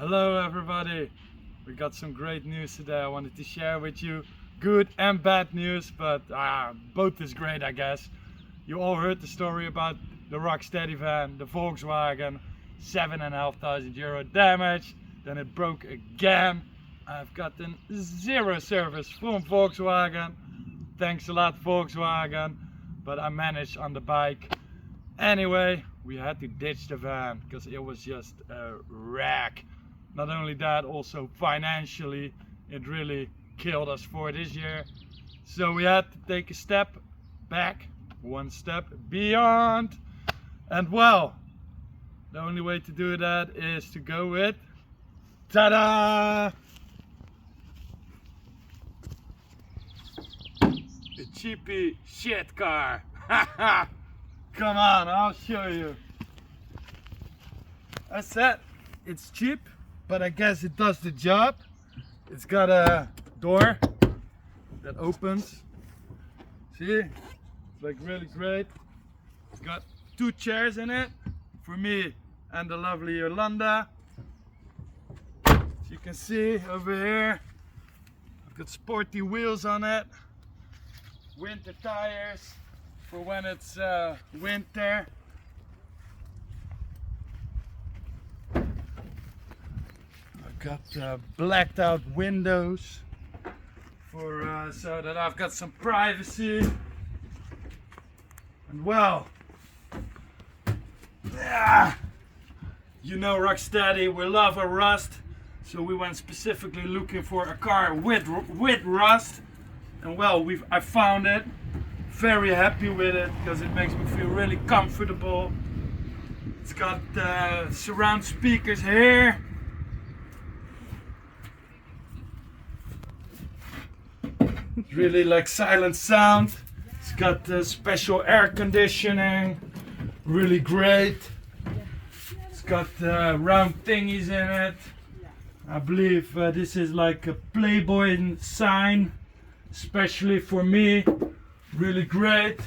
Hello everybody, we got some great news today I wanted to share with you. Good and bad news, but both is great I guess. You all heard the story about the Rocksteady van, the Volkswagen, €7,500 damage, then it broke again. I've gotten zero service from Volkswagen. Thanks a lot Volkswagen, but I managed on the bike. Anyway, we had to ditch the van because it was just a wreck. Not only that, also financially it really killed us for this year. So we had to take a step back, one step beyond. And well, the only way to do that is to go with, ta-da! The cheapy shit car. Come on, I'll show you. I said it's cheap, but I guess it does the job. It's got a door that opens. See? It's like really great. It's got 2 chairs in it for me and the lovely Yolanda. As you can see over here, I've got sporty wheels on it. Winter tires for when it's winter. Got blacked out windows for so that I've got some privacy. And well, yeah, you know Rocksteady, we love a rust, so we went specifically looking for a car with rust. And well, I found it. Very happy with it because it makes me feel really comfortable. It's got surround speakers here. Really like silent sound. It's got special air conditioning, really great. It's got round thingies in it. I believe this is like a Playboy sign, especially for me. Really great.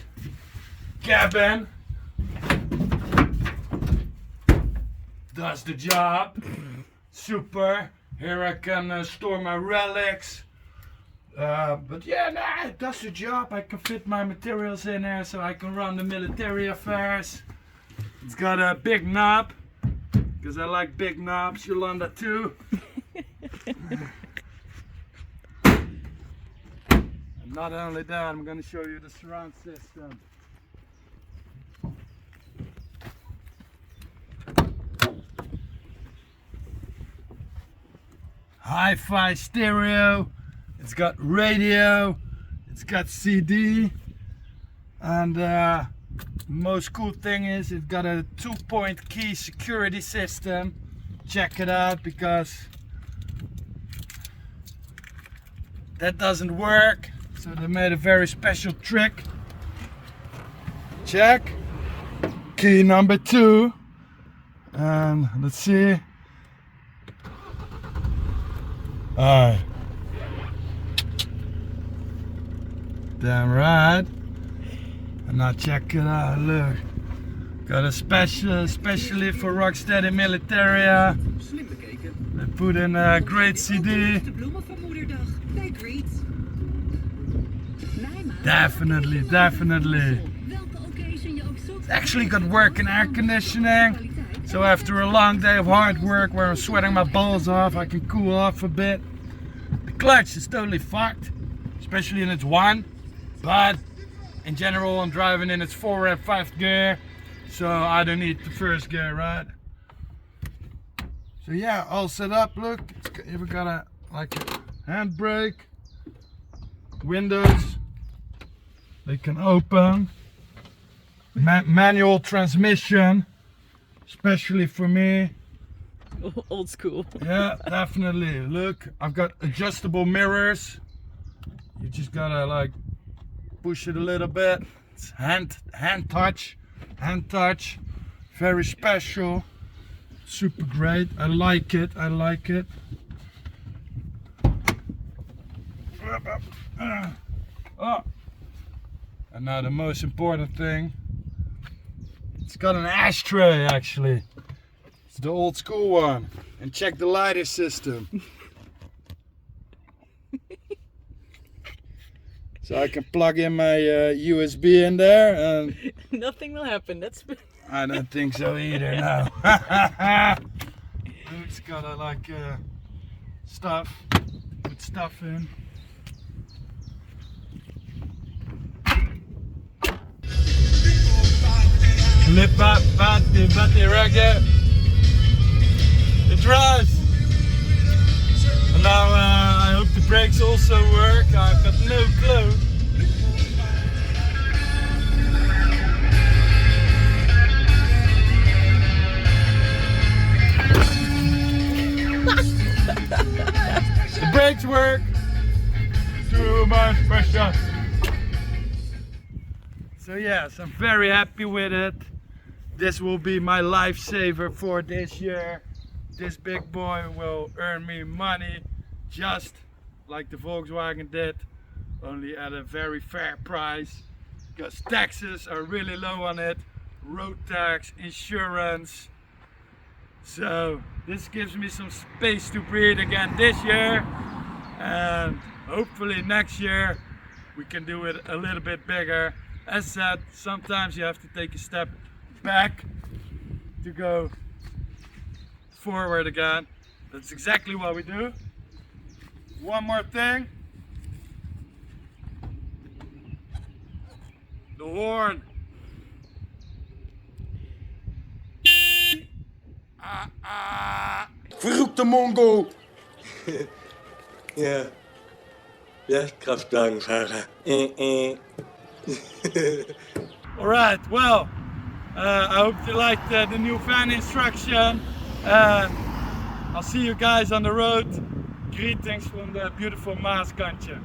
Cabin does the job. Super. Here I can store my relics. But yeah, nah, it does the job. I can fit my materials in there so I can run the military affairs. It's got a big knob, because I like big knobs, Yolanda too. And not only that, I'm going to show you the surround system. Hi-fi stereo. It's got radio, it's got CD, and most cool thing is it's got a 2-point key security system. Check it out because that doesn't work, so they made a very special trick. Check, key number 2, and let's see. Alright. Damn right. And now check it out, look. Got a special, especially for Rocksteady militaria. They put in a great CD. Definitely, definitely. It's actually got working air conditioning. So after a long day of hard work where I'm sweating my balls off, I can cool off a bit. The clutch is totally fucked, especially in its 1. But in general, I'm driving in its 4 and 5 gear, so I don't need the first gear, right? So yeah, all set up. Look, we've got a handbrake, windows. They can open. Manual transmission, especially for me. Old school. Yeah, definitely. Look, I've got adjustable mirrors. You just gotta like push it a little bit. It's hand touch, very special, super great. I like it. Oh, and now the most important thing. It's got an ashtray actually. It's the old school one. And check the lighter system. So I can plug in my USB in there and Nothing will happen. That's I don't think so either, no. It's got a like stuff, put stuff in. Lip batti reggae. It drives. And now I hope the brakes also work. I've got no clue. The brakes work. Too much pressure. So yes, I'm very happy with it. This will be my lifesaver for this year. This big boy will earn me money just like the Volkswagen did, only at a very fair price, because taxes are really low on it, road tax, insurance. So this gives me some space to breathe again this year, and hopefully next year we can do it a little bit bigger. As said, sometimes you have to take a step back to go forward again. That's exactly what we do. One more thing. The horn. Verrückte Mongo! Ja. Ja, Kraftwagenfahrer. Alright, well, I hope you liked the new fan instruction. I'll see you guys on the road. Greetings from the beautiful Maaskantje.